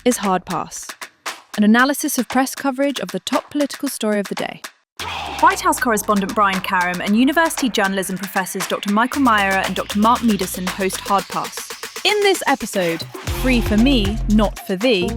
is Hard Pass, an analysis of press coverage of the top political story of the day. White House correspondent Brian Karam and university journalism professors Dr. Michael Myra and Dr. Mark Meaderson host Hard Pass. In this episode, Free for Me, Not for Thee,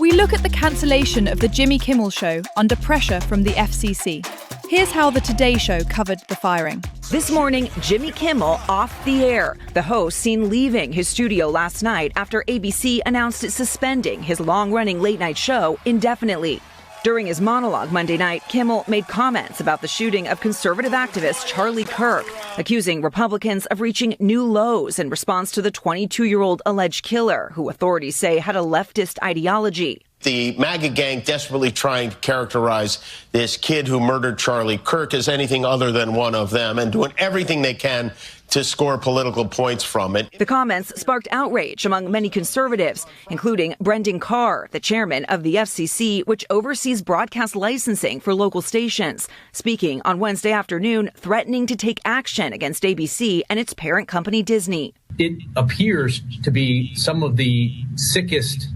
we look at the cancellation of the Jimmy Kimmel Show under pressure from the FCC. Here's how the Today Show covered the firing. This morning, Jimmy Kimmel off the air. The host seen leaving his studio last night after ABC announced it's suspending his long-running late-night show indefinitely. During his monologue Monday night, Kimmel made comments about the shooting of conservative activist Charlie Kirk, accusing Republicans of reaching new lows in response to the 22-year-old alleged killer, who authorities say had a leftist ideology. The MAGA gang desperately trying to characterize this kid who murdered Charlie Kirk as anything other than one of them and doing everything they can to score political points from it. The comments sparked outrage among many conservatives, including Brendan Carr, the chairman of the FCC, which oversees broadcast licensing for local stations, speaking on Wednesday afternoon, threatening to take action against ABC and its parent company Disney. It appears to be some of the sickest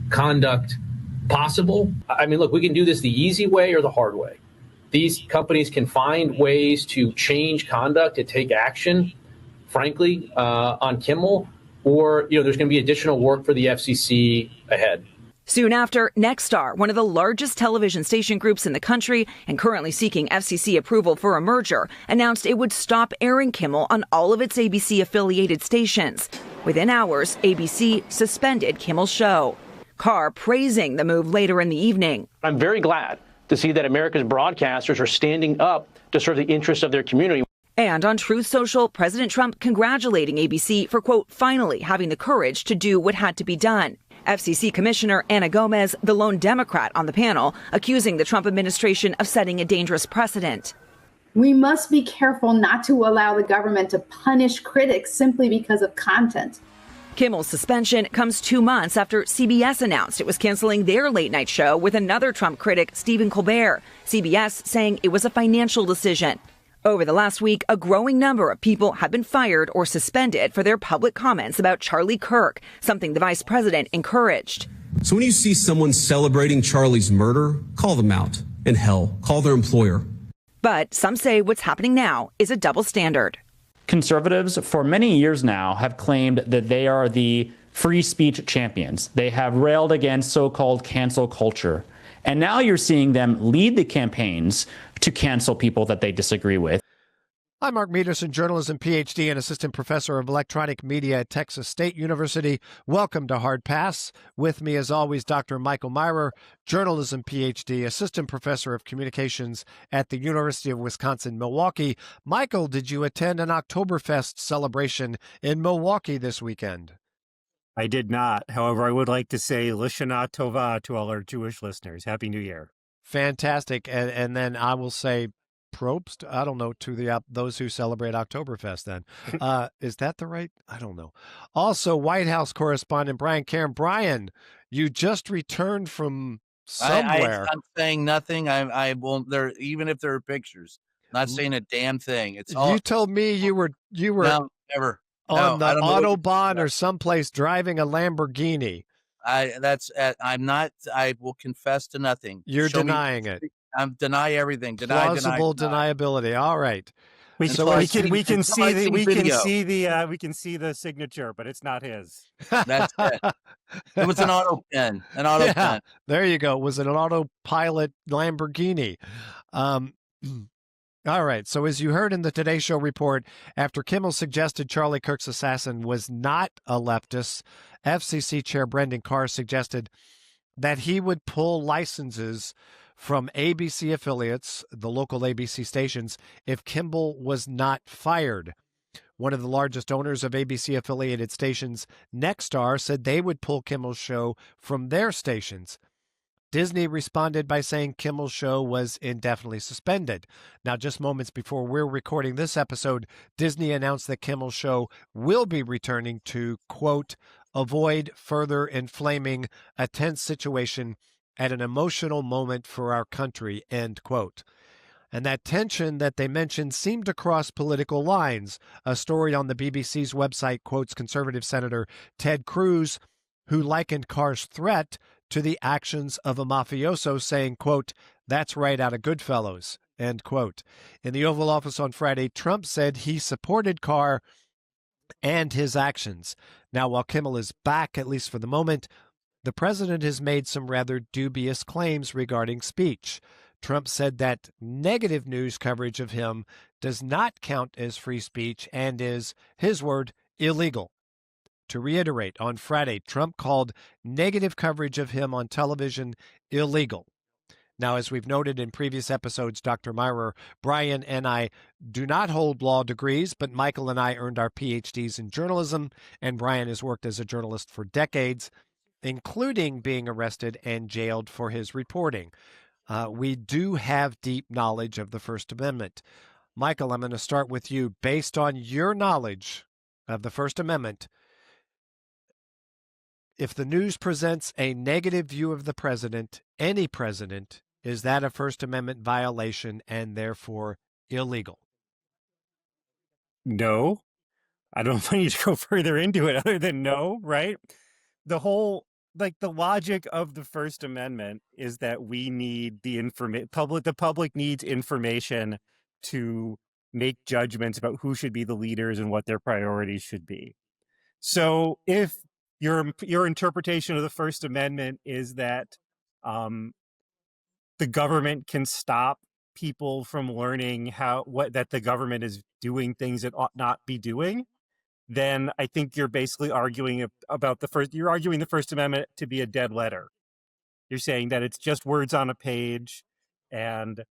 conduct possible. I mean, look, we can do this the easy way or the hard way. These companies can find ways to change conduct, to take action, frankly, on Kimmel, or, there's going to be additional work for the FCC ahead. Soon after, Nexstar, one of the largest television station groups in the country and currently seeking FCC approval for a merger, announced it would stop airing Kimmel on all of its ABC-affiliated stations. Within hours, ABC suspended Kimmel's show. Carr praising the move later in the evening. I'm very glad to see that America's broadcasters are standing up to serve the interests of their community. And on Truth Social, President Trump congratulating ABC for, quote, finally having the courage to do what had to be done. FCC Commissioner Ana Gomez, the lone Democrat on the panel, accusing the Trump administration of setting a dangerous precedent. We must be careful not to allow the government to punish critics simply because of content. Kimmel's suspension comes 2 months after CBS announced it was canceling their late-night show with another Trump critic, Stephen Colbert, CBS saying it was a financial decision. Over the last week, a growing number of people have been fired or suspended for their public comments about Charlie Kirk, something the vice president encouraged. So when you see someone celebrating Charlie's murder, call them out. And hell, call their employer. But some say what's happening now is a double standard. Conservatives for many years now have claimed that they are the free speech champions. They have railed against so-called cancel culture. And now you're seeing them lead the campaigns to cancel people that they disagree with. I'm Mark Meaderson, journalism PhD and assistant professor of electronic media at Texas State University. Welcome to Hard Pass. With me, as always, Dr. Michael Myra, journalism PhD, assistant professor of communications at the University of Wisconsin-Milwaukee. Michael, did you attend an Oktoberfest celebration in Milwaukee this weekend? I did not. However, I would like to say Lishana Tova to all our Jewish listeners. Happy New Year. Fantastic. And then I will say Probst, I don't know, to those who celebrate Oktoberfest then. Is that the right? I don't know. Also, White House correspondent Brian Karam. Brian, you just returned from somewhere. I'm saying nothing. I won't. There, even if there are pictures, not saying a damn thing. It's all. You told me you were no, never on the Autobahn or someplace driving a Lamborghini. I'm not. I will confess to nothing. You're denying it. I'm deny everything. Plausible deniability. All right. We can see the signature, but it's not his. That's it. It was an auto pen. Pen. There you go. It was an autopilot Lamborghini. All right. So as you heard in the Today Show report, after Kimmel suggested Charlie Kirk's assassin was not a leftist, FCC Chair Brendan Carr suggested that he would pull licenses from ABC affiliates, the local ABC stations, if Kimmel was not fired. One of the largest owners of ABC-affiliated stations, Nexstar, said they would pull Kimmel's show from their stations. Disney responded by saying Kimmel's show was indefinitely suspended. Now, just moments before we're recording this episode, Disney announced that Kimmel's show will be returning to, quote, avoid further inflaming a tense situation at an emotional moment for our country, end quote. And that tension that they mentioned seemed to cross political lines. A story on the BBC's website quotes conservative Senator Ted Cruz, who likened Carr's threat to the actions of a mafioso, saying, quote, "That's right out of Goodfellas," end quote. In the Oval Office on Friday, Trump said he supported Carr and his actions. Now, while Kimmel is back, at least for the moment, the president has made some rather dubious claims regarding speech. Trump said that negative news coverage of him does not count as free speech and is, his word, illegal. To reiterate, on Friday, Trump called negative coverage of him on television illegal. Now, as we've noted in previous episodes, Dr. Myra, Brian, and I do not hold law degrees, but Michael and I earned our PhDs in journalism, and Brian has worked as a journalist for decades, including being arrested and jailed for his reporting. We do have deep knowledge of the First Amendment. Michael, I'm going to start with you. Based on your knowledge of the First Amendment, if the news presents a negative view of the president, any president, is that a First Amendment violation and therefore illegal? No. I don't need to go further into it other than no, right? The whole, like, the logic of the First Amendment is that we need the public needs information to make judgments about who should be the leaders and what their priorities should be. So if your interpretation of the First Amendment is that the government can stop people from learning that the government is doing things it ought not be doing, then I think you're basically arguing about you're arguing the First Amendment to be a dead letter. You're saying that it's just words on a page and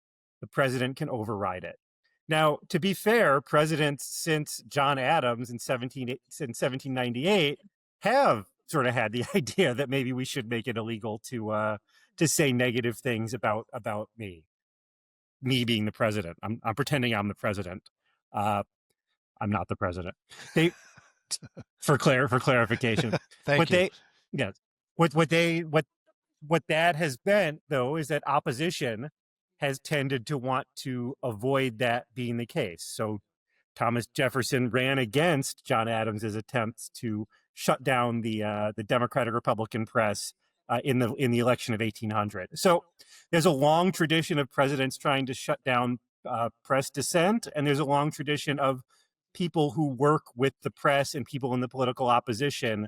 the president can override it. Now, to be fair, presidents since John Adams since 1798 have sort of had the idea that maybe we should make it illegal to say negative things about me being the president. I'm pretending I'm the president. I'm not the president. For clarification. Thank you. Yes. What that has been, though, is that opposition has tended to want to avoid that being the case. So Thomas Jefferson ran against John Adams's attempts to shut down the Democratic Republican press in the election of 1800. So there's a long tradition of presidents trying to shut down press dissent, and there's a long tradition of people who work with the press and people in the political opposition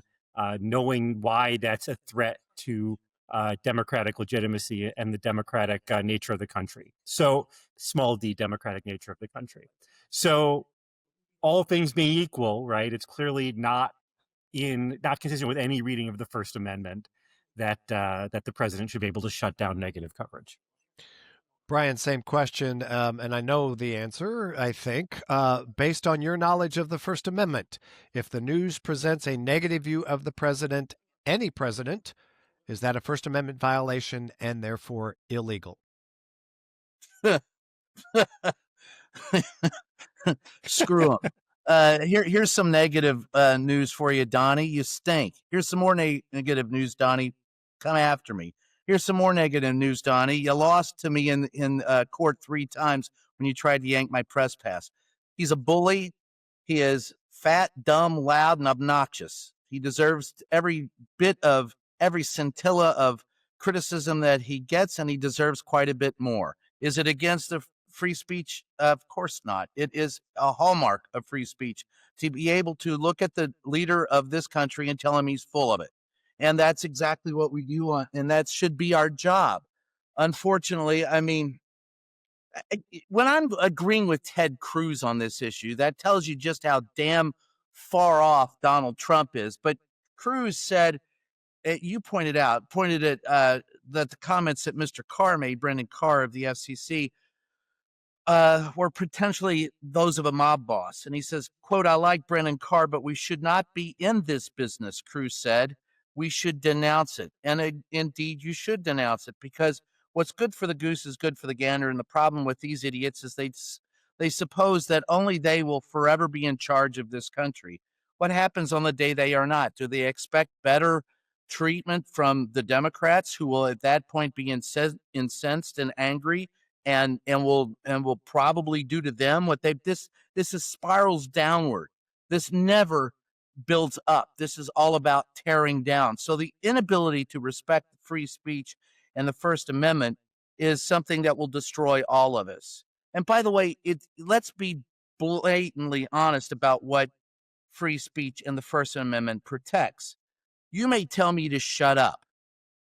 knowing why that's a threat to democratic legitimacy and the democratic nature of the country. So small d democratic nature of the country. So all things being equal, right, it's clearly not consistent with any reading of the First Amendment that the president should be able to shut down negative coverage. Brian, same question, and I know the answer, I think. Based on your knowledge of the First Amendment, if the news presents a negative view of the president, any president, is that a First Amendment violation and therefore illegal? Screw them. Here's some negative news for you, Donnie. You stink. Here's some more negative news, Donnie. Come after me. Here's some more negative news, Donnie. You lost to me in court 3 times when you tried to yank my press pass. He's a bully. He is fat, dumb, loud, and obnoxious. He deserves every scintilla of criticism that he gets, and he deserves quite a bit more. Is it against the free speech? Of course not. It is a hallmark of free speech to be able to look at the leader of this country and tell him he's full of it. And that's exactly what we do, and that should be our job. Unfortunately, I mean, when I'm agreeing with Ted Cruz on this issue, that tells you just how damn far off Donald Trump is. But Cruz said, you pointed at that the comments that Mr. Carr made, Brendan Carr of the FCC, were potentially those of a mob boss. And he says, quote, "I like Brendan Carr, but we should not be in this business," Cruz said. "We should denounce it." And indeed, you should denounce it, because what's good for the goose is good for the gander. And the problem with these idiots is they suppose that only they will forever be in charge of this country. What happens on the day they are not? Do they expect better treatment from the Democrats, who will at that point be incensed and angry and will probably do to them what this is spirals downward. This never builds up. This is all about tearing down. So the inability to respect free speech and the First Amendment is something that will destroy all of us. And by the way, let's be blatantly honest about what free speech and the First Amendment protects. You may tell me to shut up.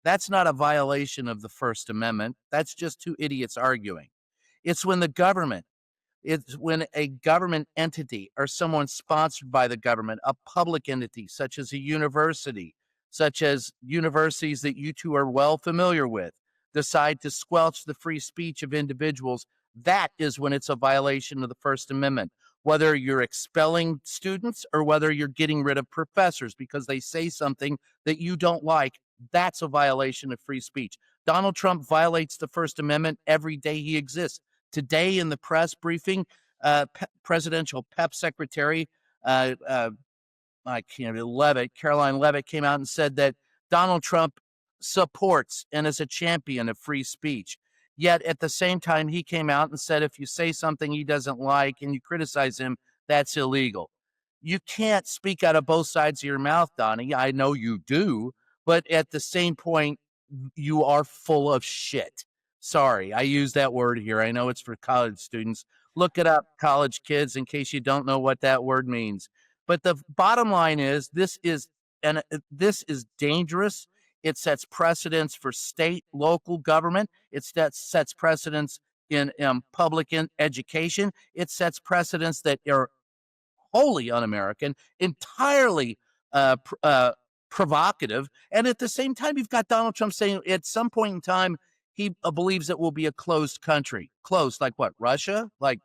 That's not a violation of the First Amendment. That's just two idiots arguing. It's when a government entity or someone sponsored by the government, a public entity such as a university, such as universities that you two are well familiar with, decide to squelch the free speech of individuals, that is when it's a violation of the First Amendment. Whether you're expelling students or whether you're getting rid of professors because they say something that you don't like, that's a violation of free speech. Donald Trump violates the First Amendment every day he exists. Today in the press briefing, presidential PEP secretary Caroline Leavitt came out and said that Donald Trump supports and is a champion of free speech. Yet at the same time, he came out and said if you say something he doesn't like and you criticize him, that's illegal. You can't speak out of both sides of your mouth, Donnie. I know you do, but at the same point, you are full of shit. Sorry, I use that word here. I know it's for college students. Look it up, college kids, in case you don't know what that word means. But the bottom line is this is dangerous. It sets precedents for state, local government. It sets precedents in public education. It sets precedents that are wholly un-American, entirely provocative. And at the same time, you've got Donald Trump saying at some point in time, he believes it will be a closed country. Closed like what? Russia? Like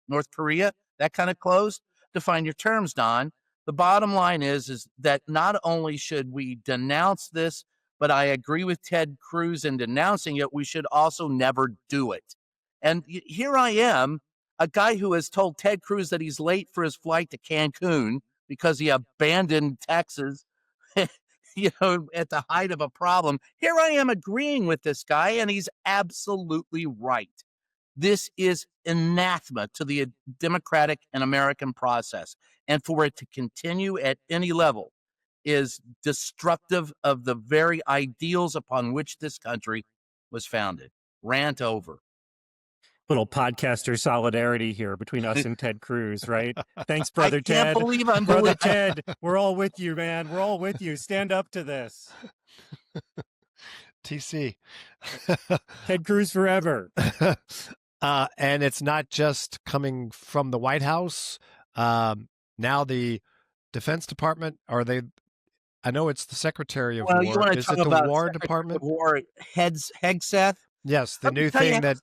North Korea? That kind of closed? Define your terms, Don. The bottom line is that not only should we denounce this, but I agree with Ted Cruz in denouncing it, we should also never do it. And here I am, a guy who has told Ted Cruz that he's late for his flight to Cancun because he abandoned Texas, at the height of a problem. Here I am agreeing with this guy, and he's absolutely right. This is anathema to the democratic and American process. And for it to continue at any level is destructive of the very ideals upon which this country was founded. Rant over. Little podcaster solidarity here between us and Ted Cruz, right? Thanks, brother Ted. I can't believe I'm brother Ted. We're all with you, man. We're all with you. Stand up to this. TC. Ted Cruz forever. And it's not just coming from the White House. Now the Defense Department, I know it's the Secretary of War. You want to talk about the War Secretary Department? Of War Hegseth? Yes, the new thing that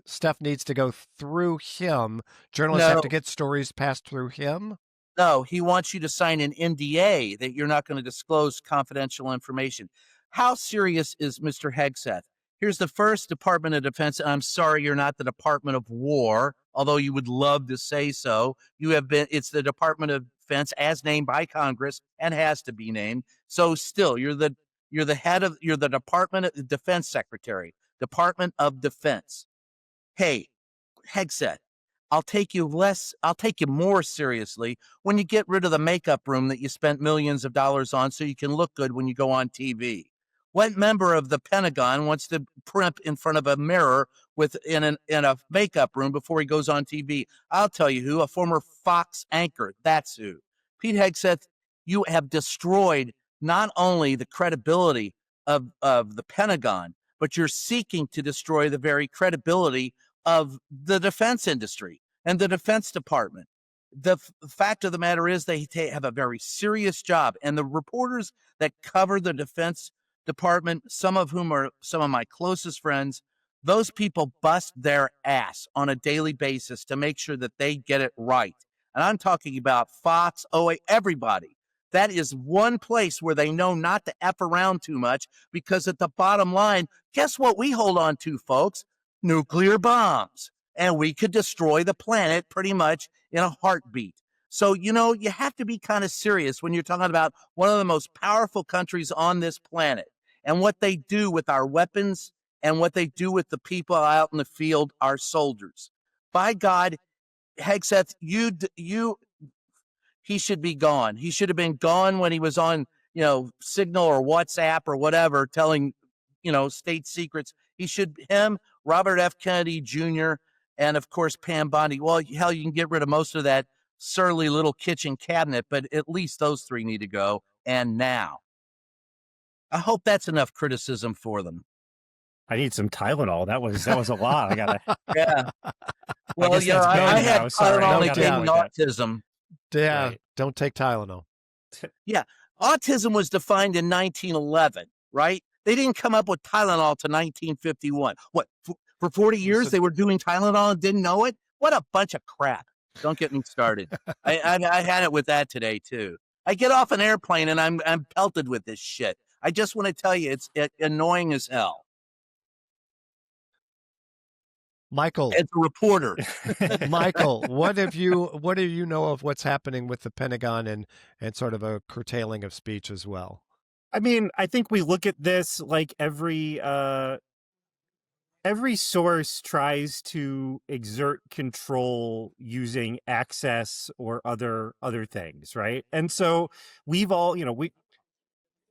stuff needs to go through him. Journalists have to get stories passed through him. No, he wants you to sign an NDA that you're not going to disclose confidential information. How serious is Mr. Hegseth? Here's the first Department of Defense. And I'm sorry, you're not the Department of War, although you would love to say so. It's the Department of Defense as named by Congress and has to be named. So still, you're the Department of Defense Secretary, Department of Defense. Hey, Hegseth, I'll take you more seriously when you get rid of the makeup room that you spent millions of dollars on so you can look good when you go on TV. What member of the Pentagon wants to primp in front of a mirror in a makeup room before he goes on TV? I'll tell you who, a former Fox anchor. That's who. Pete Hegseth, you have destroyed not only the credibility of the Pentagon, but you're seeking to destroy the very credibility of the defense industry and the Defense Department. The fact of the matter is they have a very serious job, and the reporters that cover the Defense Department, some of whom are some of my closest friends, those people bust their ass on a daily basis to make sure that they get it right. And I'm talking about Fox, OA, everybody. That is one place where they know not to F around too much, because at the bottom line, guess what we hold on to, folks? Nuclear bombs. And we could destroy the planet pretty much in a heartbeat. So, you have to be kind of serious when you're talking about one of the most powerful countries on this planet and what they do with our weapons and what they do with the people out in the field, our soldiers. By God, Hegseth, he should be gone. He should have been gone when he was on, Signal or WhatsApp or whatever, telling, state secrets. Him, Robert F. Kennedy Jr., and of course, Pam Bondi. Well, hell, you can get rid of most of that surly little kitchen cabinet, but at least those three need to go. And now, I hope that's enough criticism for them. I need some Tylenol. That was a lot. I gotta. Yeah. Well, I had Tylenol against autism. Yeah. Right. Don't take Tylenol. Yeah. Autism was defined in 1911, right? They didn't come up with Tylenol to 1951. What, for 40 years they were doing Tylenol and didn't know it? What a bunch of crap. Don't get me started. I had it with that today, too. I get off an airplane and I'm pelted with this shit. I just want to tell you, it's annoying as hell. Michael, as a reporter. Michael, what do you know of what's happening with the Pentagon and sort of a curtailing of speech as well? I mean, I think we look at this like every source tries to exert control using access or other things, right? And so we've all,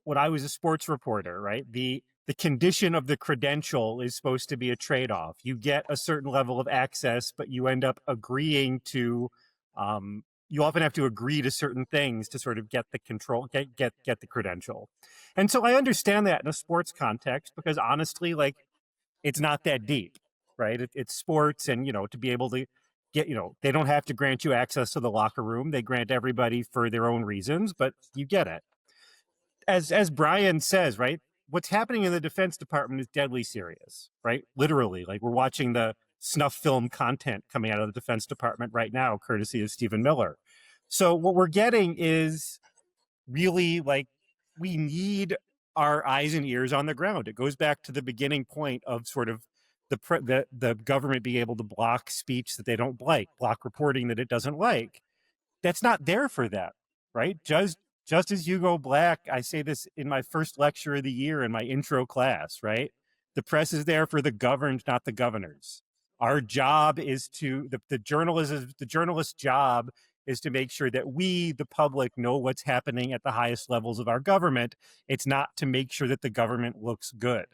when I was a sports reporter, right? The condition of the credential is supposed to be a trade-off. You get a certain level of access, but you end up agreeing to, you often have to agree to certain things to sort of get the control, get the credential. And so I understand that in a sports context, because honestly, like, it's not that deep, right? It's sports, and, to be able to get, they don't have to grant you access to the locker room. They grant everybody for their own reasons, but you get it. As Brian says, right? What's happening in the Defense Department is deadly serious, right? Literally, like, we're watching the snuff film content coming out of the Defense Department right now, courtesy of Stephen Miller. So what we're getting is really, like, we need our eyes and ears on the ground. It goes back to the beginning point of sort of the government being able to block speech that they don't like, block reporting that it doesn't like. That's not there for them, right? Just as Hugo Black, I say this in my first lecture of the year in my intro class, right? The press is there for the governed, not the governors. Our job is the journalist's job is to make sure that we, the public, know what's happening at the highest levels of our government. It's not to make sure that the government looks good.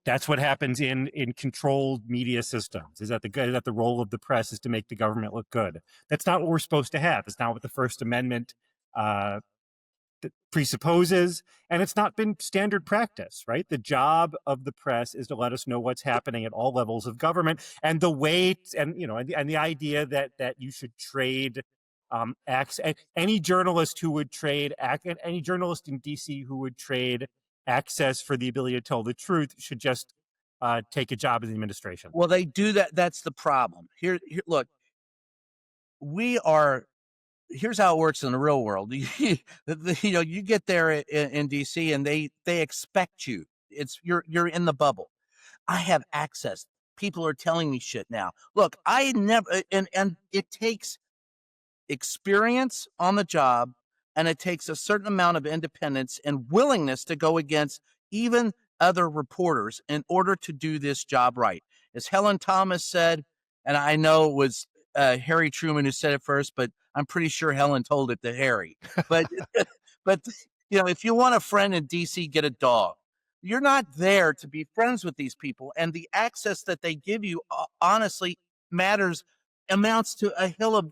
That's what happens in controlled media systems, is that the role of the press is to make the government look good. That's not what we're supposed to have. It's not what the First Amendment presupposes, and it's not been standard practice, right? The job of the press is to let us know what's happening at all levels of government, and the way, and the idea that you should trade any journalist in DC who would trade access for the ability to tell the truth should just take a job in the administration. Well, they do that. That's the problem. Here, look, here's how it works in the real world. You get there in DC and they expect you. You're in the bubble. I have access. People are telling me shit now. Look, I never, and it takes experience on the job, and it takes a certain amount of independence and willingness to go against even other reporters in order to do this job right. As Helen Thomas said, and I know it was Harry Truman who said it first, but I'm pretty sure Helen told it to Harry. But if you want a friend in DC, get a dog. You're not there to be friends with these people, and the access that they give you honestly amounts to a hill of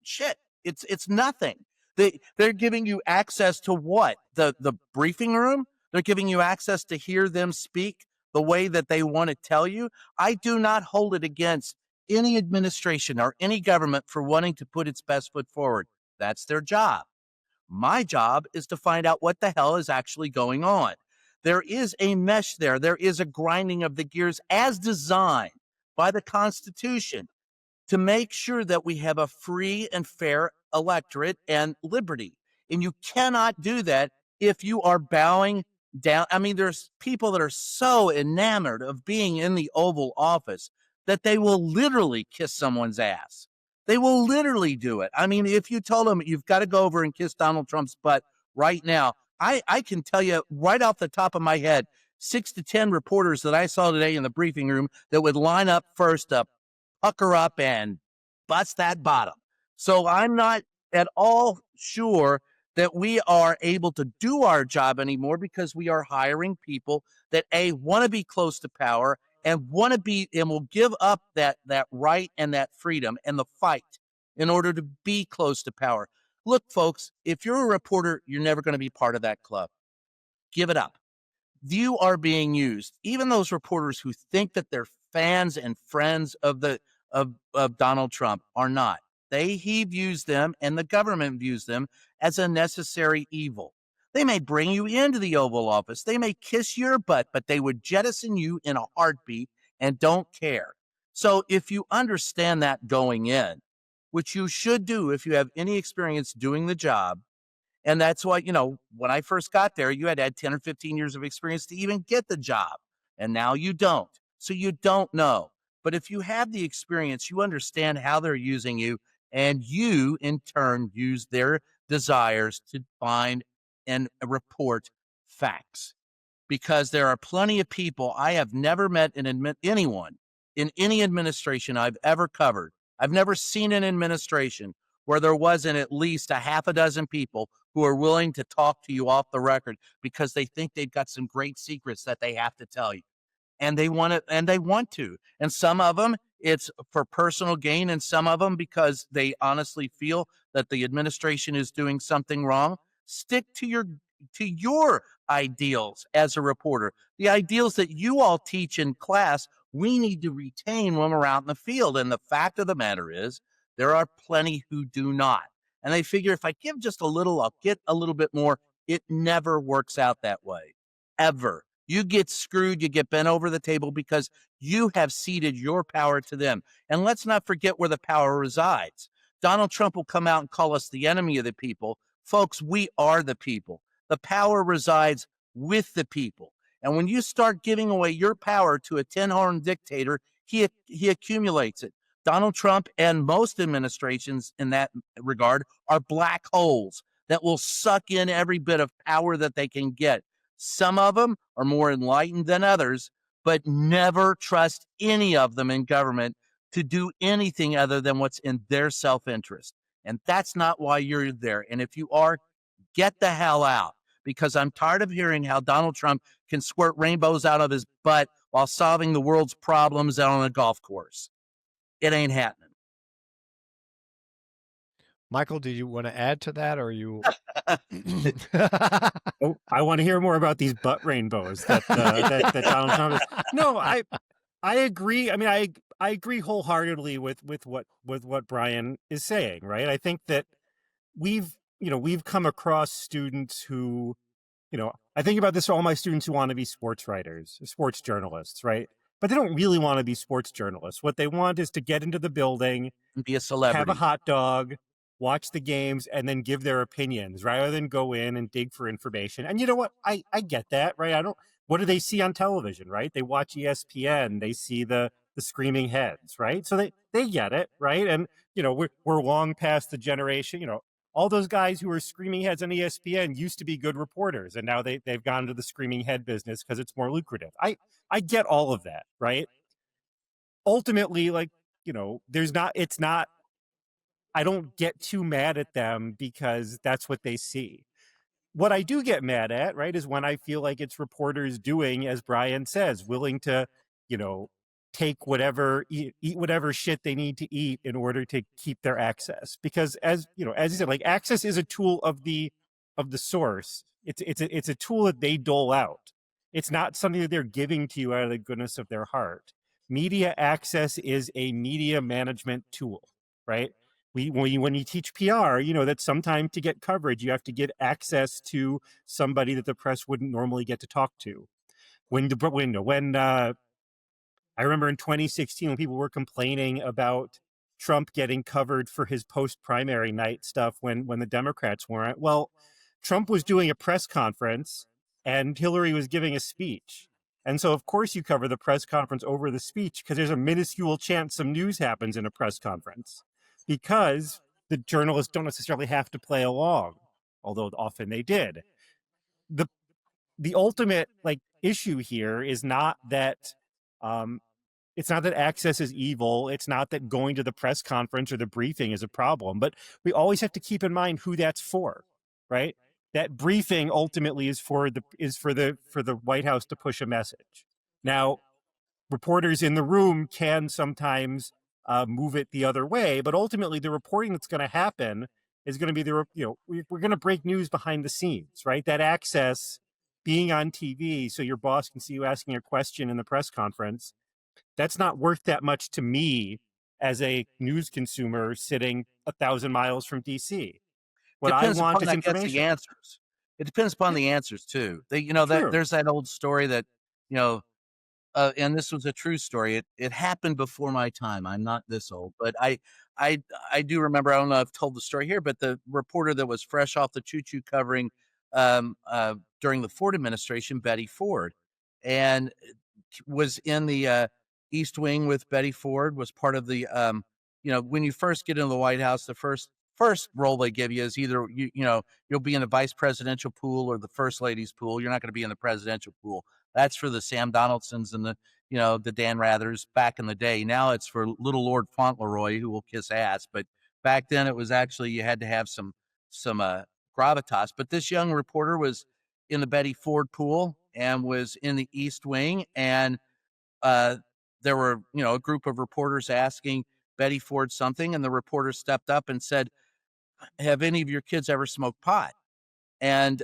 shit. It's nothing. They're giving you access to what? The briefing room? They're giving you access to hear them speak the way that they want to tell you. I do not hold it against any administration or any government for wanting to put its best foot forward. That's their job. My job is to find out what the hell is actually going on. There is a mesh there. There is a grinding of the gears as designed by the Constitution to make sure that we have a free and fair electorate and liberty. And you cannot do that if you are bowing down. I mean, there's people that are so enamored of being in the Oval Office that they will literally kiss someone's ass. They will literally do it. I mean, if you told them you've got to go over and kiss Donald Trump's butt right now, I can tell you right off the top of my head, 6 to 10 reporters that I saw today in the briefing room that would line up first up, pucker up, and bust that bottom. So I'm not at all sure that we are able to do our job anymore because we are hiring people that want to be close to power and want to be and will give up that right and that freedom and the fight in order to be close to power. Look, folks, if you're a reporter, you're never going to be part of that club. Give it up. You are being used. Even those reporters who think that they're fans and friends of Donald Trump are not. He views them, and the government views them as a necessary evil. They may bring you into the Oval Office. They may kiss your butt, but they would jettison you in a heartbeat and don't care. So if you understand that going in, which you should do if you have any experience doing the job, and that's why, when I first got there, you had to have 10 or 15 years of experience to even get the job. And now you don't. So you don't know. But if you have the experience, you understand how they're using you, and you, in turn, use their desires to find and report facts. Because there are plenty of people I have never met anyone in any administration I've ever covered. I've never seen an administration where there wasn't at least a half a dozen people who are willing to talk to you off the record because they think they've got some great secrets that they have to tell you. And they want to. And some of them, it's for personal gain, and some of them because they honestly feel that the administration is doing something wrong. Stick to your ideals as a reporter. The ideals that you all teach in class, we need to retain when we're out in the field. And the fact of the matter is, there are plenty who do not. And they figure if I give just a little, I'll get a little bit more. It never works out that way, ever. You get screwed, you get bent over the table because you have ceded your power to them. And let's not forget where the power resides. Donald Trump will come out and call us the enemy of the people. Folks, we are the people. The power resides with the people. And when you start giving away your power to a tin-horn dictator, he accumulates it. Donald Trump and most administrations in that regard are black holes that will suck in every bit of power that they can get. Some of them are more enlightened than others, but never trust any of them in government to do anything other than what's in their self-interest. And that's not why you're there. And if you are, get the hell out, because I'm tired of hearing how Donald Trump can squirt rainbows out of his butt while solving the world's problems out on a golf course. It ain't happening. Michael, do you want to add to that, or you? Oh, I want to hear more about these butt rainbows that Donald Trump is. No, I agree. I mean, I agree wholeheartedly with what Brian is saying. Right. I think that we've come across students who, I think about this for all my students who want to be sports writers, sports journalists, right? But they don't really want to be sports journalists. What they want is to get into the building, be a celebrity, have a hot dog, watch the games, and then give their opinions rather than go in and dig for information. And you know what? I get that, right? What do they see on television, right? They watch ESPN, they see the screaming heads, right? So they get it, right? And, we're long past the generation, all those guys who were screaming heads on ESPN used to be good reporters, and now they've gone into the screaming head business because it's more lucrative. I get all of that, right? Ultimately, I don't get too mad at them because that's what they see. What I do get mad at, right, is when I feel like it's reporters doing, as Brian says, willing to, take eat whatever shit they need to eat in order to keep their access. Because as you said, access is a tool of the source. It's a tool that they dole out. It's not something that they're giving to you out of the goodness of their heart. Media access is a media management tool, right? When you teach PR, that sometimes to get coverage, you have to get access to somebody that the press wouldn't normally get to talk to. I remember in 2016 when people were complaining about Trump getting covered for his post-primary night stuff when the Democrats weren't. Well, Trump was doing a press conference and Hillary was giving a speech. And so, of course, you cover the press conference over the speech because there's a minuscule chance some news happens in a press conference, because the journalists don't necessarily have to play along, although often they did. The ultimate issue here is not that It's not that access is evil. It's not that going to the press conference or the briefing is a problem, but we always have to keep in mind who that's for, right? That briefing ultimately is for the White House to push a message. Now, reporters in the room can sometimes move it the other way, but ultimately the reporting that's going to happen is going to be we're going to break news behind the scenes, right? That access, being on TV so your boss can see you asking a question in the press conference, that's not worth that much to me as a news consumer sitting 1,000 miles from DC. What I Depends want upon, is I guess, the information. answers. It depends upon the answers too. That True. there's that old story that, and this was a true story. It happened before my time. I'm not this old, but I do remember. I don't know if I've told the story here, but the reporter that was fresh off the choo-choo covering during the Ford administration, Betty Ford, and was in the East Wing with Betty Ford. Was part of the when you first get into the White House, the first role they give you is either you'll be in the vice presidential pool or the first lady's pool. You're not going to be in the presidential pool. That's for the Sam Donaldsons and the Dan Rathers back in the day. Now it's for little Lord Fauntleroy, who will kiss ass. But back then it was actually, you had to have some gravitas. But this young reporter was in the Betty Ford pool and was in the East Wing, and there were a group of reporters asking Betty Ford something, and the reporter stepped up and said, "Have any of your kids ever smoked pot?" And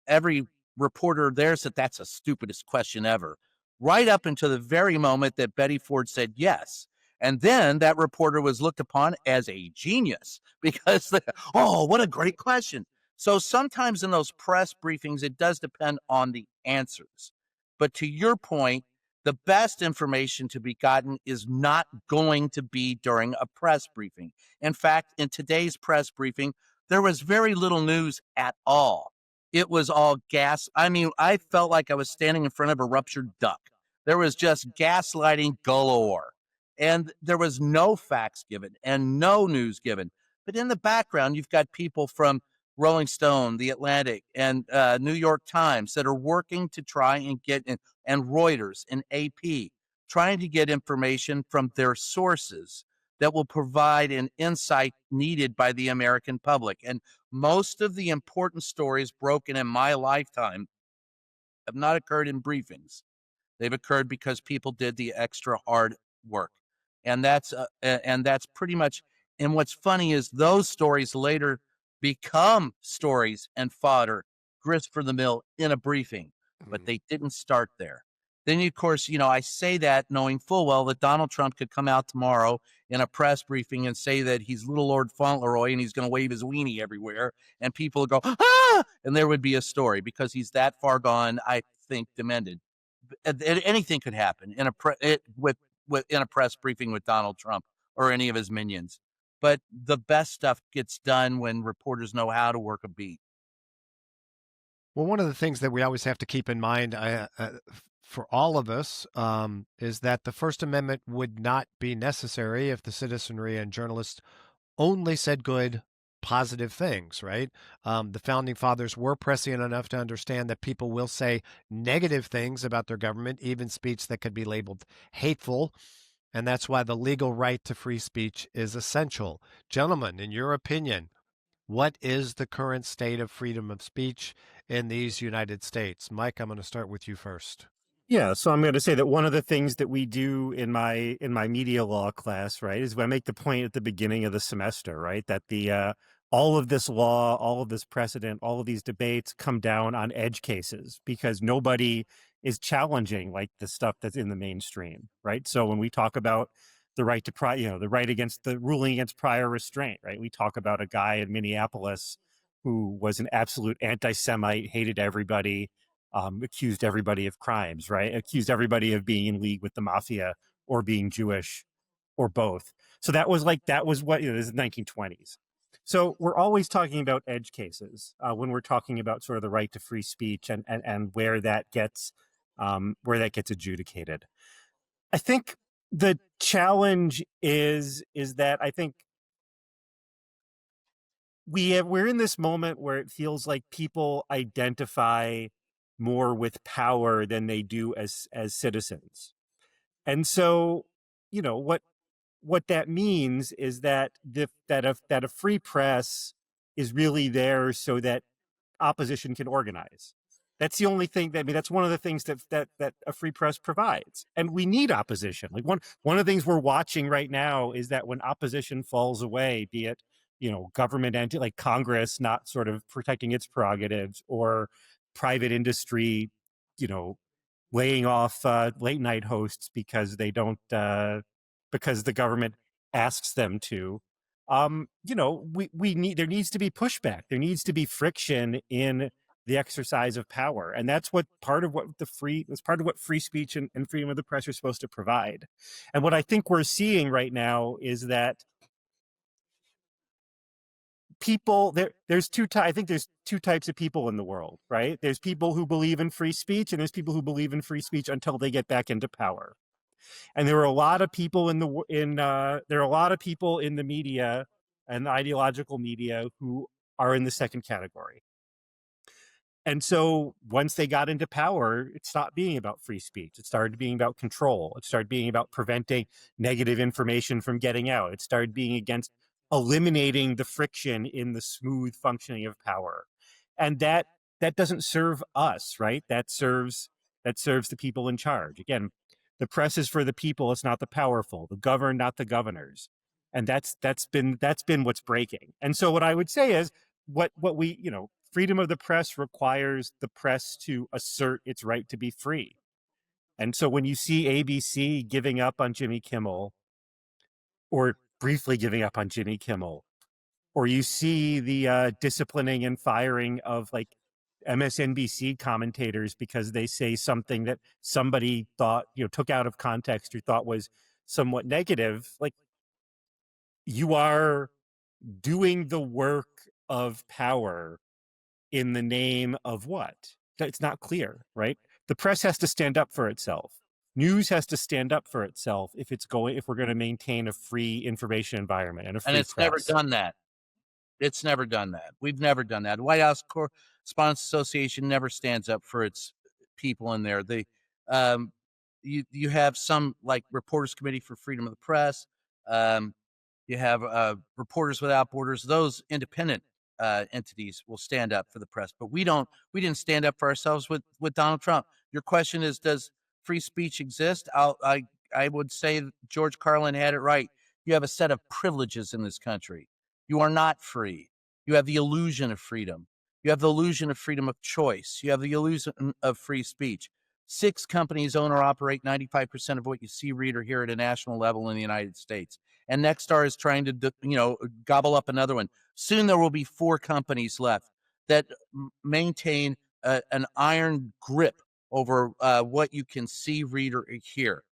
every reporter there said, "That's the stupidest question ever," right up until the very moment that Betty Ford said yes. And then that reporter was looked upon as a genius because, oh, what a great question. So sometimes in those press briefings, it does depend on the answers. But to your point, the best information to be gotten is not going to be during a press briefing. In fact, in today's press briefing, there was very little news at all. It was all gas. I mean, I felt like I was standing in front of a ruptured duck. There was just gaslighting galore. And there was no facts given and no news given. But in the background, you've got people from Rolling Stone, The Atlantic, and New York Times that are working to try and get in, and Reuters and AP, trying to get information from their sources that will provide an insight needed by the American public. And most of the important stories broken in my lifetime have not occurred in briefings. They've occurred because people did the extra hard work. And that's pretty much, and what's funny is those stories later become stories and fodder, grist for the mill in a briefing, but they didn't start there. Then, of course, I say that knowing full well that Donald Trump could come out tomorrow in a press briefing and say that he's little Lord Fauntleroy and he's going to wave his weenie everywhere, and people would go, ah, and there would be a story because he's that far gone, I think, demented. Anything could happen in a press briefing with Donald Trump or any of his minions. But the best stuff gets done when reporters know how to work a beat. Well, one of the things that we always have to keep in mind for all of us is that the First Amendment would not be necessary if the citizenry and journalists only said good, positive things, right? The founding fathers were prescient enough to understand that people will say negative things about their government, even speech that could be labeled hateful. And that's why the legal right to free speech is essential. Gentlemen, in your opinion, what is the current state of freedom of speech in these United States? Mike, I'm going to start with you first. Yeah, so I'm going to say that one of the things that we do in my media law class, right, is I make the point at the beginning of the semester, right, that the all of this law, all of this precedent, all of these debates come down on edge cases because nobody is challenging like the stuff that's in the mainstream, right? So when we talk about the right to the right against the ruling against prior restraint, right? We talk about a guy in Minneapolis who was an absolute anti-Semite, hated everybody, accused everybody of crimes, right? Accused everybody of being in league with the mafia or being Jewish or both. So that was what, this is the 1920s. So we're always talking about edge cases when we're talking about sort of the right to free speech and where that gets adjudicated. I think the challenge is that I think we're in this moment where it feels like people identify more with power than they do as citizens. And so, what that means is that that a free press is really there so that opposition can organize. That's the only thing that's one of the things that a free press provides. And we need opposition. Like one of the things we're watching right now is that when opposition falls away, be it, government entity like Congress not sort of protecting its prerogatives, or private industry, laying off late night hosts because they don't because the government asks them to. There needs to be pushback. There needs to be friction in the exercise of power, and that's part of what free speech and freedom of the press are supposed to provide. And what I think we're seeing right now is that people I think there's two types of people in the world, right? There's people who believe in free speech, and there's people who believe in free speech until they get back into power. And there are a lot of people in the media and the ideological media who are in the second category. And so once they got into power, it stopped being about free speech. It started being about control. It started being about preventing negative information from getting out. It started being against eliminating the friction in the smooth functioning of power. And that doesn't serve us, right? That serves the people in charge. Again, the press is for the people. It's not the powerful. The governed, not the governors. And that's been what's breaking. And so what I would say is what we, freedom of the press requires the press to assert its right to be free. And so when you see ABC giving up on Jimmy Kimmel, or briefly giving up on Jimmy Kimmel, or you see the disciplining and firing of like MSNBC commentators because they say something that somebody thought, took out of context or thought was somewhat negative, like, you are doing the work of power in the name of what? It's not clear, right? The press has to stand up for itself. News has to stand up for itself if we're going to maintain a free information environment and a free it's press. never done that. It's never done that. We've never done that. The White House Correspondents Association never stands up for its people in there. You have some like Reporters Committee for Freedom of the Press. You have Reporters Without Borders. Those independent entities will stand up for the press, but we didn't stand up for ourselves with Donald Trump. Your question is, does free speech exist? I would say George Carlin had it right. You have a set of privileges in this country. You are not free. You have the illusion of freedom. You have the illusion of freedom of choice. You have the illusion of free speech. 6 companies own or operate 95% of what you see, read, or hear at a national level in the United States. And Nexstar is trying to, gobble up another one. Soon there will be 4 companies left that maintain an iron grip over what you can see, read, or hear.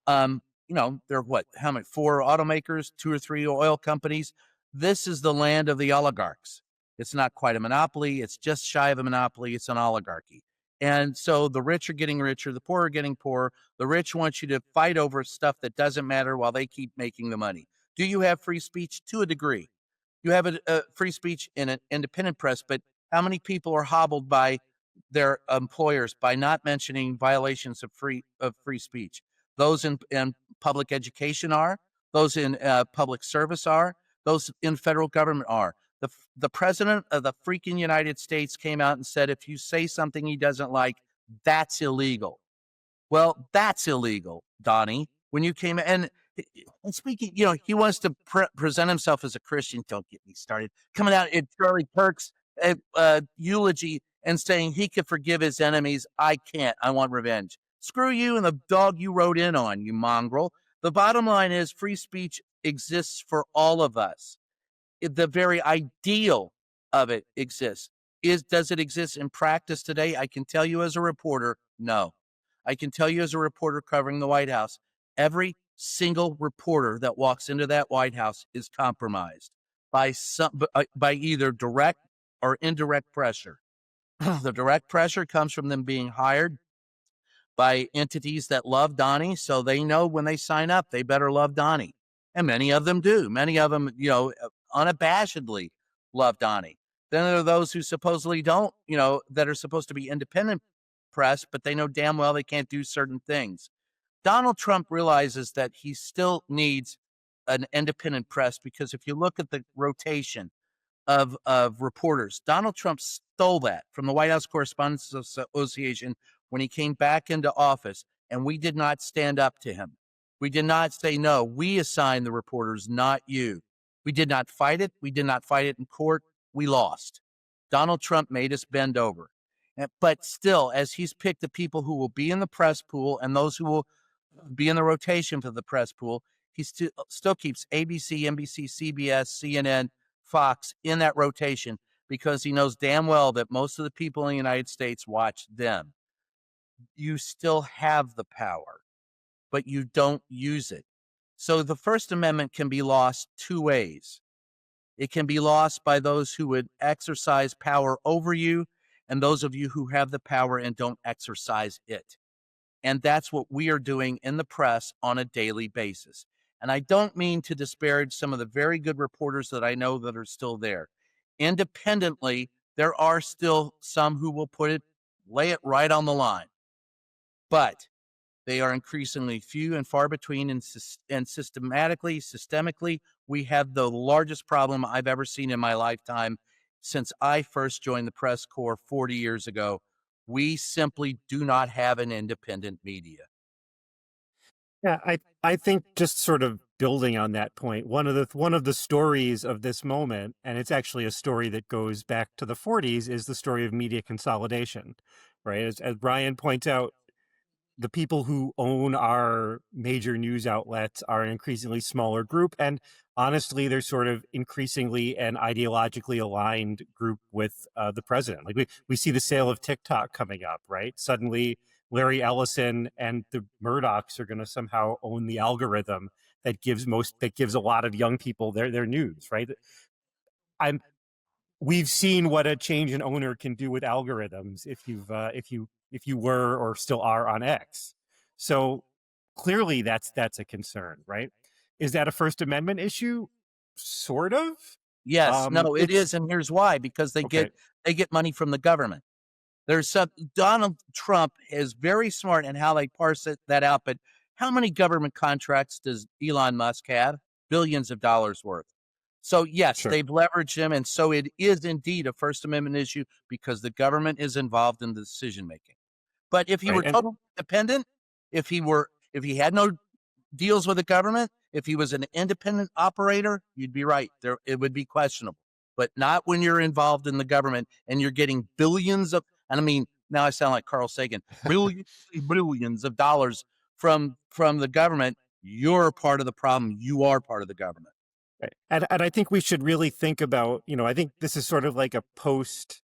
There are how many? 4 automakers, 2 or 3 oil companies. This is the land of the oligarchs. It's not quite a monopoly. It's just shy of a monopoly. It's an oligarchy. And so the rich are getting richer, the poor are getting poorer. The rich want you to fight over stuff that doesn't matter while they keep making the money. Do you have free speech? To a degree. You have a free speech in an independent press, but how many people are hobbled by their employers by not mentioning violations of free speech? Those in public education are, those in public service are, those in federal government are. The president of the freaking United States came out and said, if you say something he doesn't like, that's illegal. Well, that's illegal, Donnie. When you came and speaking, he wants to present himself as a Christian. Don't get me started. Coming out in Charlie Kirk's eulogy and saying he could forgive his enemies. I can't. I want revenge. Screw you and the dog you rode in on, you mongrel. The bottom line is free speech exists for all of us. The very ideal of it exists. Does it exist in practice today? I can tell you as a reporter, no. I can tell you as a reporter covering the White House, every single reporter that walks into that White House is compromised by either direct or indirect pressure. The direct pressure comes from them being hired by entities that love Donnie, so they know when they sign up, they better love Donnie. And many of them do. Many of them, unabashedly love Donnie. Then there are those who supposedly don't, that are supposed to be independent press, but they know damn well they can't do certain things. Donald Trump realizes that he still needs an independent press, because if you look at the rotation of reporters, Donald Trump stole that from the White House Correspondents Association when he came back into office, and we did not stand up to him. We did not say, no, we assigned the reporters, not you. We did not fight it. We did not fight it in court. We lost. Donald Trump made us bend over. But still, as he's picked the people who will be in the press pool and those who will be in the rotation for the press pool, he still keeps ABC, NBC, CBS, CNN, Fox in that rotation, because he knows damn well that most of the people in the United States watch them. You still have the power, but you don't use it. So the First Amendment can be lost two ways. It can be lost by those who would exercise power over you, and those of you who have the power and don't exercise it. And that's what we are doing in the press on a daily basis. And I don't mean to disparage some of the very good reporters that I know that are still there. Independently, there are still some who will lay it right on the line. But they are increasingly few and far between, and systemically, we have the largest problem I've ever seen in my lifetime since I first joined the press corps 40 years ago. We simply do not have an independent media. Yeah, I think, just sort of building on that point, one of the stories of this moment, and it's actually a story that goes back to the 40s, is the story of media consolidation, right? As Brian points out, the people who own our major news outlets are an increasingly smaller group. And honestly, they're sort of increasingly an ideologically aligned group with the president. Like we see the sale of TikTok coming up, right? Suddenly, Larry Ellison and the Murdochs are going to somehow own the algorithm that gives a lot of young people their news, right? We've seen what a change in owner can do with algorithms if you were or still are on X. So clearly that's a concern, right? Is that a First Amendment issue? Sort of. Yes, no, it is, and here's why: because they get money from the government. Donald Trump is very smart in how they parse that out. But how many government contracts does Elon Musk have? Billions of dollars worth. So yes, they've leveraged him, and so it is indeed a First Amendment issue because the government is involved in the decision making. But if he were totally independent, if he had no deals with the government, if he was an independent operator, you'd be right. It would be questionable. But not when you're involved in the government and you're getting billions of, and I mean, now I sound like Carl Sagan, billions of dollars from the government. You're part of the problem. You are part of the government. And I think we should really think about, I think this is sort of like a post.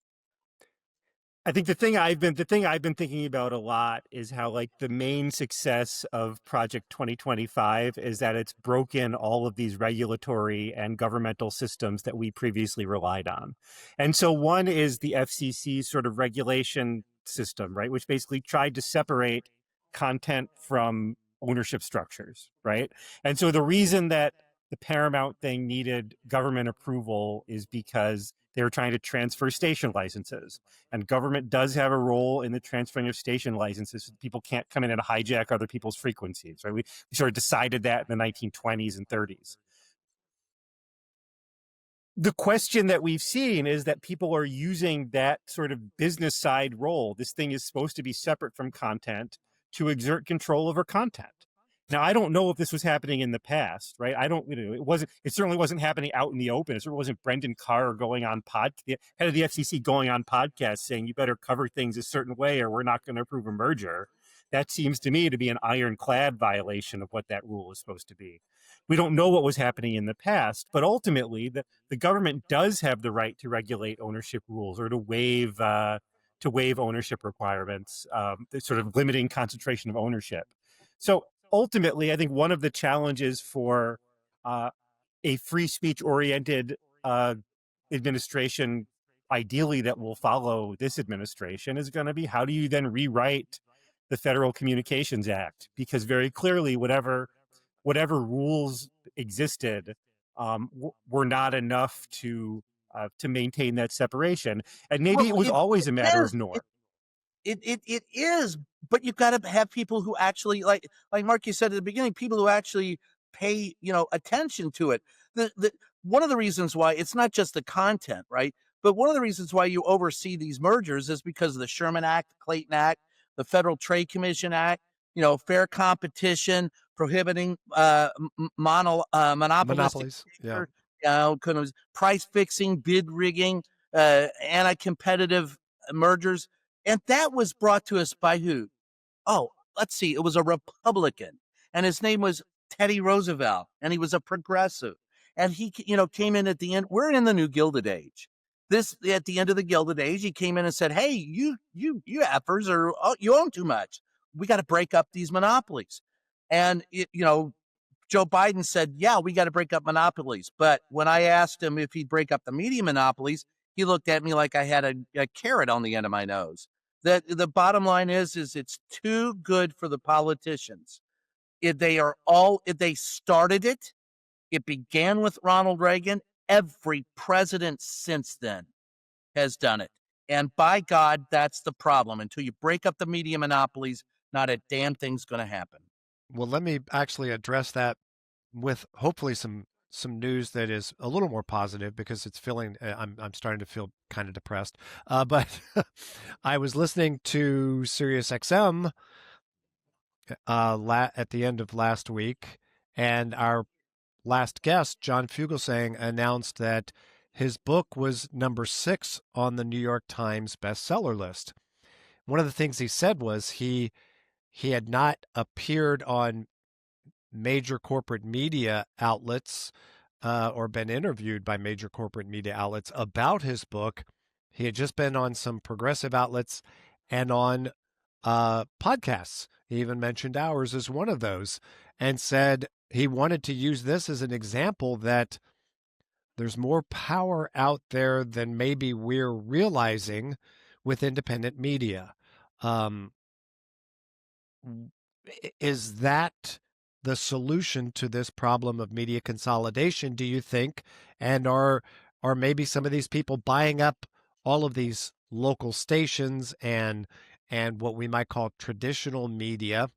I think the thing I've been thinking about a lot is how, like, the main success of Project 2025 is that it's broken all of these regulatory and governmental systems that we previously relied on. And so one is the FCC sort of regulation system, right, which basically tried to separate content from ownership structures, right? And so the reason that the Paramount thing needed government approval is because they were trying to transfer station licenses, and government does have a role in the transferring of station licenses. People can't come in and hijack other people's frequencies, right? We sort of decided that in the 1920s and 30s. The question that we've seen is that people are using that sort of business side role. This thing is supposed to be separate from content to exert control over content. Now, I don't know if this was happening in the past, right? It certainly wasn't happening out in the open. It certainly wasn't Brendan Carr going on the head of the FCC going on podcasts saying, you better cover things a certain way or we're not going to approve a merger. That seems to me to be an ironclad violation of what that rule is supposed to be. We don't know what was happening in the past, but ultimately the government does have the right to regulate ownership rules or to waive ownership requirements, sort of limiting concentration of ownership. So ultimately, I think one of the challenges for a free speech oriented administration, ideally that will follow this administration, is going to be, how do you then rewrite the Federal Communications Act? Because very clearly, whatever rules existed were not enough to maintain that separation. And maybe it was always a matter of norm. It is, but you've got to have people who actually, like Mark, you said at the beginning, people who actually pay, attention to it. The one of the reasons why it's not just the content, right? But one of the reasons why you oversee these mergers is because of the Sherman Act, the Clayton Act, the Federal Trade Commission Act, fair competition, prohibiting monopolistic Monopolies. Yeah. kind of price fixing, bid rigging, anti-competitive mergers. And that was brought to us by who? Oh, let's see. It was a Republican, and his name was Teddy Roosevelt, and he was a progressive. And he, came in at the end. We're in the new Gilded Age. At the end of the Gilded Age, he came in and said, "Hey, you effers you own too much. We got to break up these monopolies." And Joe Biden said, "Yeah, we got to break up monopolies." But when I asked him if he'd break up the media monopolies, he looked at me like I had a carrot on the end of my nose. That the bottom line is it's too good for the politicians. If they started it, it began with Ronald Reagan. Every president since then has done it. And by God, that's the problem. Until you break up the media monopolies, not a damn thing's going to happen. Well, let me actually address that with hopefully some news that is a little more positive, because it's feeling I'm starting to feel kind of depressed. But I was listening to Sirius XM at the end of last week, and our last guest, John Fugelsang, announced that his book was number 6 on the New York Times bestseller list. One of the things he said was he had not appeared on major corporate media outlets or been interviewed by major corporate media outlets about his book. He had just been on some progressive outlets and on podcasts. He even mentioned ours as one of those, and said he wanted to use this as an example that there's more power out there than maybe we're realizing with independent media. Is that the solution to this problem of media consolidation, do you think? And are maybe some of these people buying up all of these local stations and what we might call traditional media,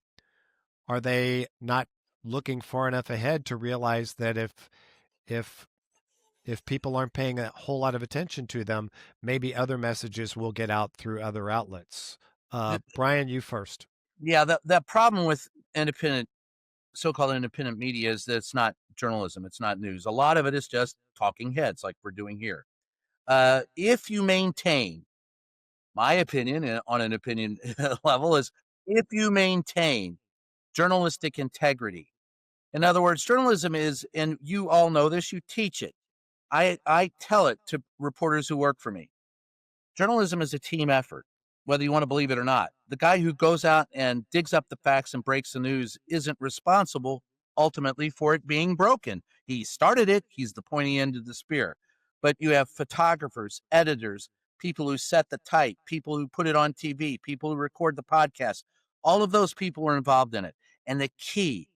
are they not looking far enough ahead to realize that if people aren't paying a whole lot of attention to them, maybe other messages will get out through other outlets? Brian, you first. Yeah, the problem with so-called independent media is that it's not journalism, it's not news. A lot of it is just talking heads, like we're doing here. If you maintain, my opinion on an opinion level is, if you maintain journalistic integrity. In other words, journalism is, and you all know this, you teach it. I tell it to reporters who work for me. Journalism is a team effort, whether you want to believe it or not. The guy who goes out and digs up the facts and breaks the news isn't responsible ultimately for it being broken. He started it, he's the pointy end of the spear. But you have photographers, editors, people who set the type, people who put it on TV, people who record the podcast. All of those people are involved in it. And the key,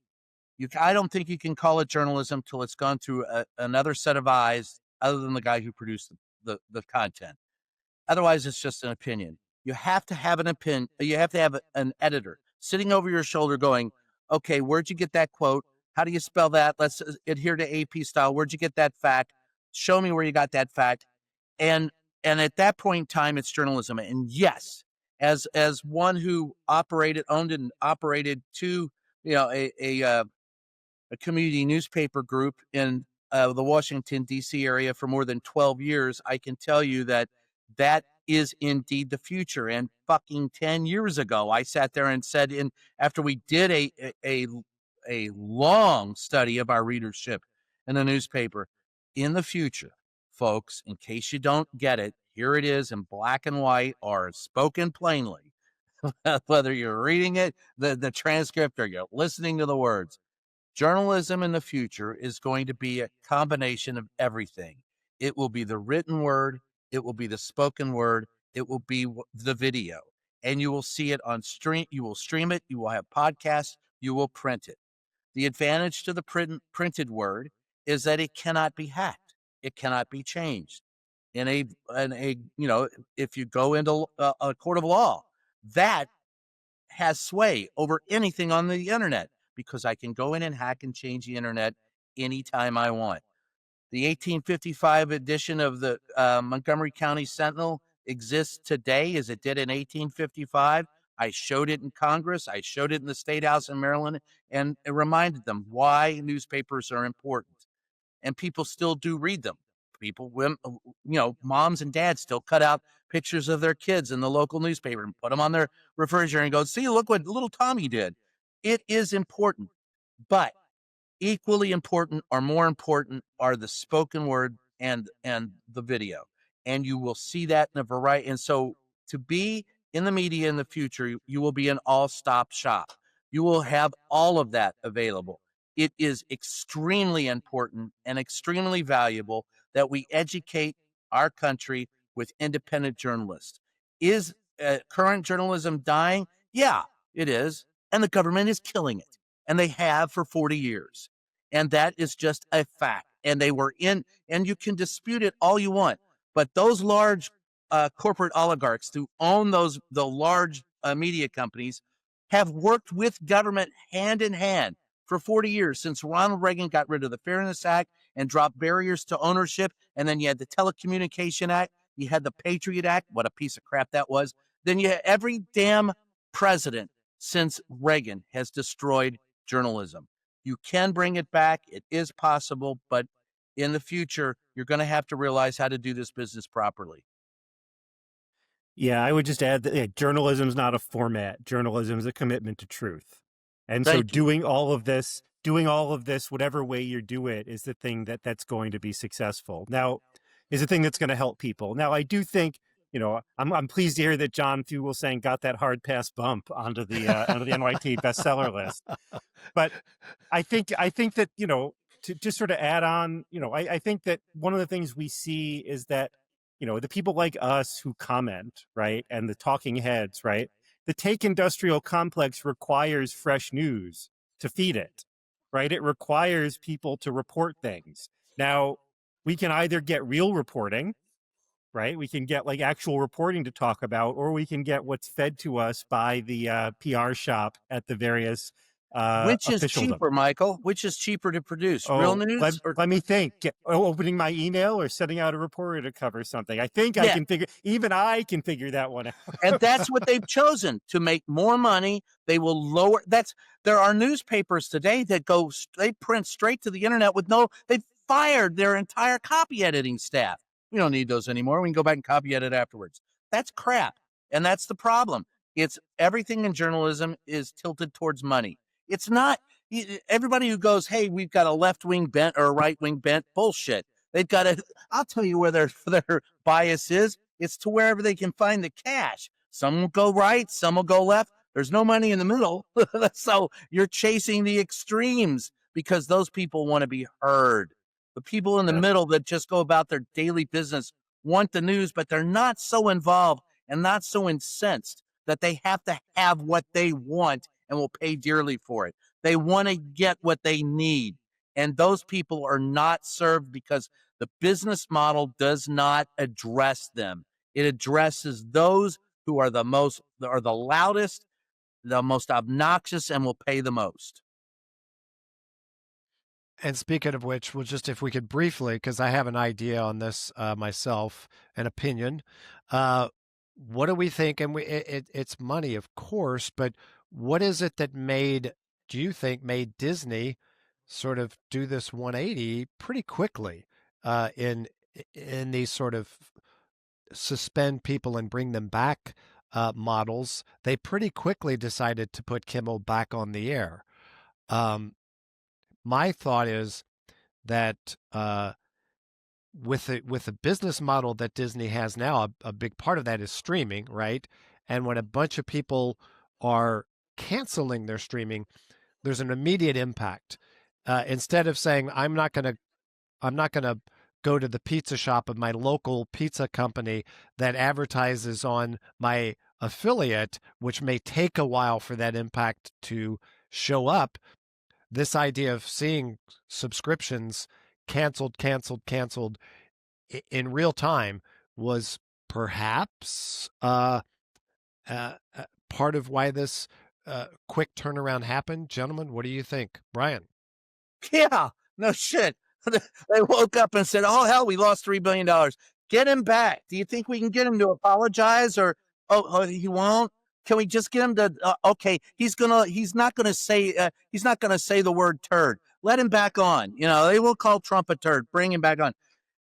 I don't think you can call it journalism till it's gone through another set of eyes other than the guy who produced the content. Otherwise, it's just an opinion. You have to have an opinion. You have to have an editor sitting over your shoulder going, okay, where'd you get that quote? How do you spell that? Let's adhere to AP style. Where'd you get that fact? Show me where you got that fact. And at that point in time, it's journalism. And yes, as one who owned and operated two, a community newspaper group in the Washington, D.C. area for more than 12 years, I can tell you that is indeed the future. And fucking 10 years ago, I sat there and said, after we did a long study of our readership in the newspaper, in the future, folks, in case you don't get it, here it is in black and white or spoken plainly, whether you're reading it, the transcript, or you're listening to the words. Journalism in the future is going to be a combination of everything. It will be the written word, it will be the spoken word, it will be the video, and you will see it on stream. You will stream it, you will have podcasts, you will print it. The advantage to the printed word is that it cannot be hacked. It cannot be changed. If you go into a court of law, that has sway over anything on the internet because I can go in and hack and change the internet anytime I want. The 1855 edition of the Montgomery County Sentinel exists today as it did in 1855. I showed it in Congress. I showed it in the State House in Maryland, and it reminded them why newspapers are important. And people still do read them. People, moms and dads still cut out pictures of their kids in the local newspaper and put them on their refrigerator and go, see, look what little Tommy did. It is important, but equally important or more important are the spoken word and the video, and you will see that in a variety. And so to be in the media in the future, you will be an all-stop shop. You will have all of that available. It is extremely important and extremely valuable that we educate our country with independent journalists. Is current journalism dying? Yeah, it is, and the government is killing it, and they have for 40 years. And that is just a fact. And they were in, and you can dispute it all you want, but those large corporate oligarchs who own the large media companies have worked with government hand in hand for 40 years, since Ronald Reagan got rid of the Fairness Act and dropped barriers to ownership. And then you had the Telecommunication Act, you had the Patriot Act, what a piece of crap that was. Then you had every damn president since Reagan has destroyed journalism. You can bring it back. It is possible, but in the future, you're going to have to realize how to do this business properly. Yeah, I would just add that journalism is not a format. Journalism is a commitment to truth. And so doing all of this, whatever way you do it, is the thing that's going to be successful. Now, is the thing that's going to help people. Now, I do think, I'm pleased to hear that John Fugelsang got that hard pass bump onto the NYT bestseller list. But I think that, to just sort of add on, I think that one of the things we see is that, the people like us who comment, right, and the talking heads, right, the tech industrial complex requires fresh news to feed it, right? It requires people to report things. Now, we can either get real reporting, right? We can get like actual reporting to talk about, or we can get what's fed to us by the PR shop at the various which is cheaper, Michael? Which is cheaper to produce? Real news? Let me think. Opening my email or sending out a reporter to cover something. I think I can figure that one out. And that's what they've chosen to make more money. They will lower. There are newspapers today that they print straight to the internet they've fired their entire copy editing staff. We don't need those anymore. We can go back and copy edit afterwards. That's crap. And that's the problem. It's everything in journalism is tilted towards money. It's not everybody who goes, hey, we've got a left-wing bent or a right-wing bent. Bullshit. I'll tell you where their bias is. It's to wherever they can find the cash. Some will go right, some will go left. There's no money in the middle. So you're chasing the extremes because those people want to be heard. The people in the middle that just go about their daily business want the news, but they're not so involved and not so incensed that they have to have what they want and will pay dearly for it. They want to get what they need. And those people are not served because the business model does not address them. It addresses those who are the loudest, the most obnoxious, and will pay the most. And speaking of which, if we could briefly, because I have an idea on this myself, an opinion. What do we think? And it's money, of course, but what is it that do you think made Disney sort of do this 180 pretty quickly in these sort of suspend people and bring them back models? They pretty quickly decided to put Kimmel back on the air. My thought is that with the business model that Disney has now, a big part of that is streaming, right? And when a bunch of people are canceling their streaming, there's an immediate impact. Instead of saying, I'm not going to go to the pizza shop of my local pizza company that advertises on my affiliate, which may take a while for that impact to show up. This idea of seeing subscriptions canceled in real time was perhaps part of why this quick turnaround happened? Gentlemen, what do you think? Brian? Yeah, no shit. They woke up and said, "Oh hell, we lost $3 billion. Get him back." Do you think we can get him to apologize, or he won't? Can we just get him to? Okay, he's not gonna say the word turd. Let him back on. They will call Trump a turd. Bring him back on.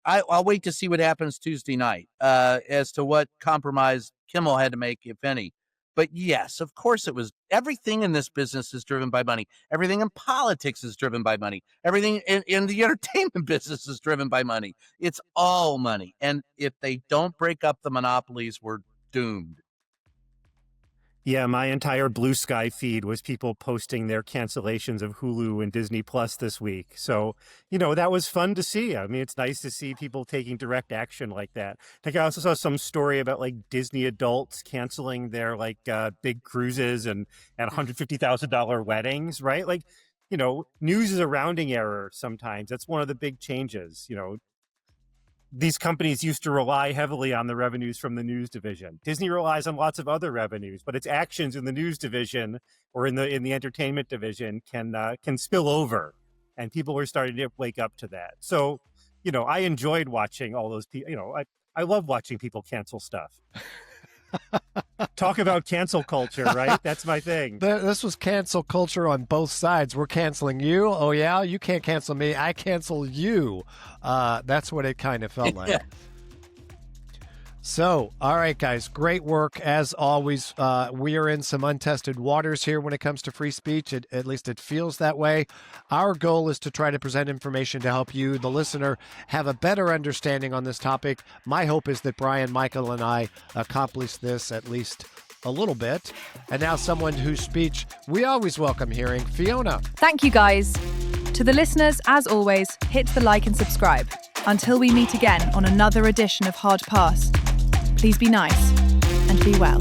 I'll wait to see what happens Tuesday night as to what compromise Kimmel had to make, if any. But yes, of course it was. Everything in this business is driven by money. Everything in politics is driven by money. Everything in the entertainment business is driven by money. It's all money. And if they don't break up the monopolies, we're doomed. Yeah, my entire Blue Sky feed was people posting their cancellations of Hulu and Disney Plus this week. So, that was fun to see. I mean, it's nice to see people taking direct action like that. I think I also saw some story about Disney adults canceling their big cruises and at $150,000 weddings, right? News is a rounding error sometimes. That's one of the big changes, These companies used to rely heavily on the revenues from the news division. Disney relies on lots of other revenues, but its actions in the news division or in the entertainment division can spill over, and people are starting to wake up to that. So, I enjoyed watching all those people. I love watching people cancel stuff. Talk about cancel culture, right? That's my thing. This was cancel culture on both sides. We're canceling you. Oh, yeah? You can't cancel me. I cancel you. That's what it kind of felt like. So, all right, guys, great work. As always, we are in some untested waters here when it comes to free speech. At least it feels that way. Our goal is to try to present information to help you, the listener, have a better understanding on this topic. My hope is that Brian, Michael, and I accomplish this at least a little bit. And now someone whose speech we always welcome hearing, Fiona. Thank you, guys. To the listeners, as always, hit the like and subscribe. Until we meet again on another edition of Hard Pass, please be nice and be well.